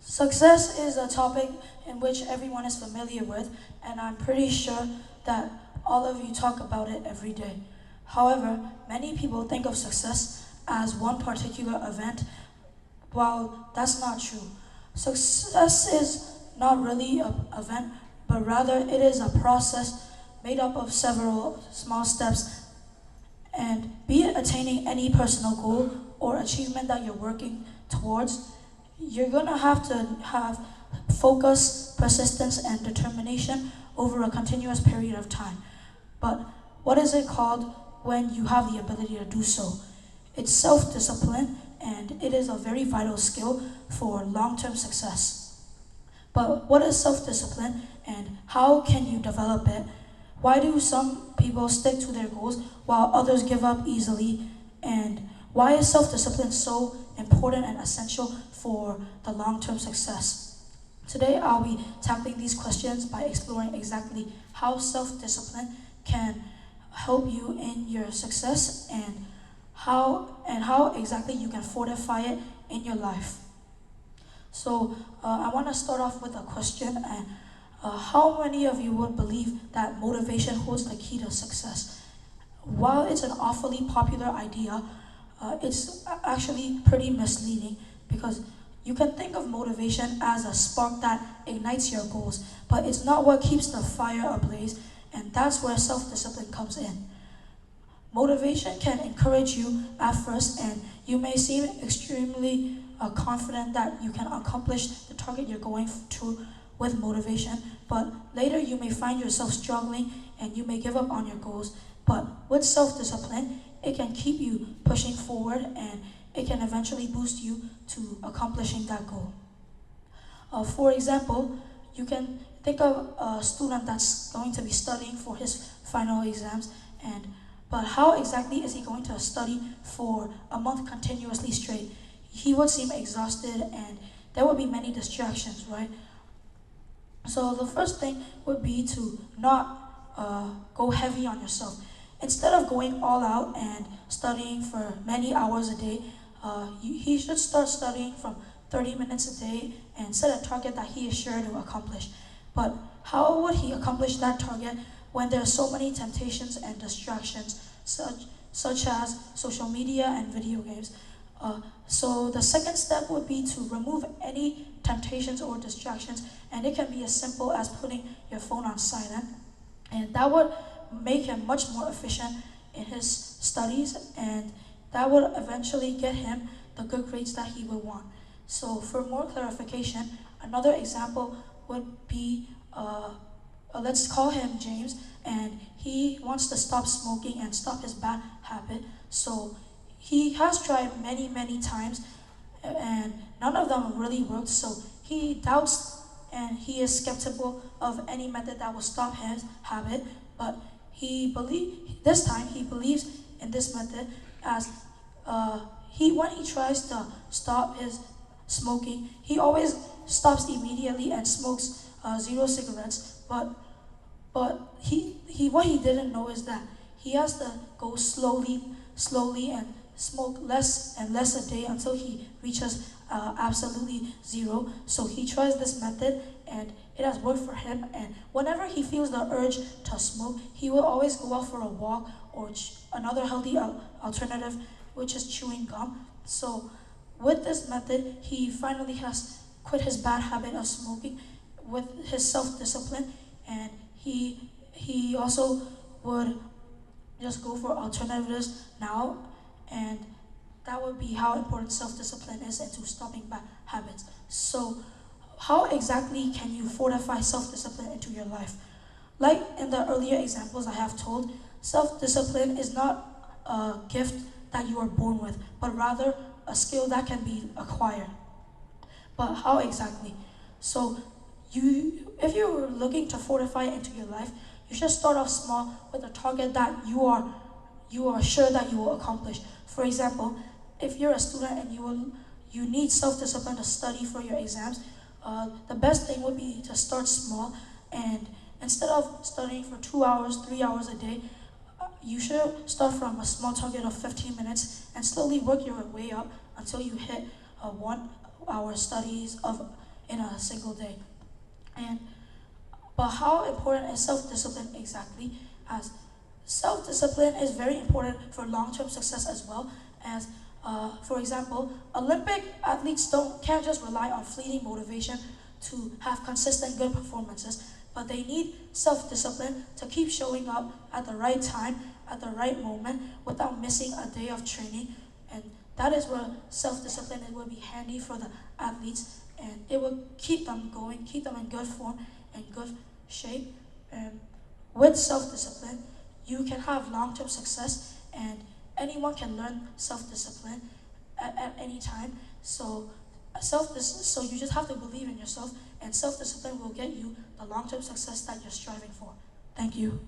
Success is a topic in which everyone is familiar with, and I'm pretty sure that all of you talk about it every day. However, many people think of success as one particular event, while that's not true. Success is not really an event, but rather it is a process made up of several small steps, and be it attaining any personal goal or achievement that you're working towards, you're gonna have to have focus, persistence, and determination over a continuous period of time. But what is it called when you have the ability to do so? It's self-discipline, and it is a very vital skill for long-term success. But what is self-discipline, and how can you develop it? Why do some people stick to their goals while others give up easily? And why is self-discipline so important and essential for the long-term success? Today, I'll be tackling these questions by exploring exactly how self-discipline can help you in your success, and how exactly you can fortify it in your life. So I want to start off with a question. And how many of you would believe that motivation holds the key to success? While it's an awfully popular idea, it's actually pretty misleading, because you can think of motivation as a spark that ignites your goals, but it's not what keeps the fire ablaze, and that's where self-discipline comes in. Motivation can encourage you at first, and you may seem extremely confident that you can accomplish the target you're going to with motivation, but later you may find yourself struggling and you may give up on your goals. But with self-discipline, it can keep you pushing forward, and it can eventually boost you to accomplishing that goal. For example, you can think of a student that's going to be studying for his final exams, but how exactly is he going to study for a month continuously straight? He would seem exhausted, and there would be many distractions, right? So the first thing would be to not go heavy on yourself. Instead of going all out and studying for many hours a day, he should start studying from 30 minutes a day and set a target that he is sure to accomplish. But how would he accomplish that target when there are so many temptations and distractions, such as social media and video games? So the second step would be to remove any temptations or distractions, and it can be as simple as putting your phone on silent, and that would make him much more efficient in his studies, and that would eventually get him the good grades that he would want. So for more clarification, another example would be, let's call him James, and he wants to stop smoking and stop his bad habit. So he has tried many times, and none of them really worked, so he doubts and he is skeptical of any method that will stop his habit. But this time he believes in this method, as when he tries to stop his smoking, he always stops immediately and smokes 0 cigarettes. But what he didn't know is that he has to go slowly and smoke less and less a day until he reaches absolutely 0. So he tries this method, and it has worked for him. And whenever he feels the urge to smoke, he will always go out for a walk, or another healthy alternative, which is chewing gum. So with this method, he finally has quit his bad habit of smoking with his self-discipline, and he also would just go for alternatives now, and that would be how important self-discipline is into stopping bad habits. So how exactly can you fortify self-discipline into your life? Like in the earlier examples I have told, self-discipline is not a gift that you are born with, but rather a skill that can be acquired. But how exactly? So if you're looking to fortify it into your life, you should start off small with a target that you are sure that you will accomplish. For example, if you're a student and you need self-discipline to study for your exams, the best thing would be to start small, and instead of studying for 2 hours, 3 hours a day, you should start from a small target of 15 minutes and slowly work your way up until you hit 1 hour studies of in a single day. But how important is self-discipline exactly? As self-discipline is very important for long-term success as well as, for example, Olympic athletes can't just rely on fleeting motivation to have consistent good performances, but they need self-discipline to keep showing up at the right time, at the right moment, without missing a day of training. And that is where self-discipline will be handy for the athletes, and it will keep them going, keep them in good form and good shape. And with self-discipline, you can have long-term success, and anyone can learn self-discipline at any time. So you just have to believe in yourself, and self-discipline will get you the long-term success that you're striving for. Thank you.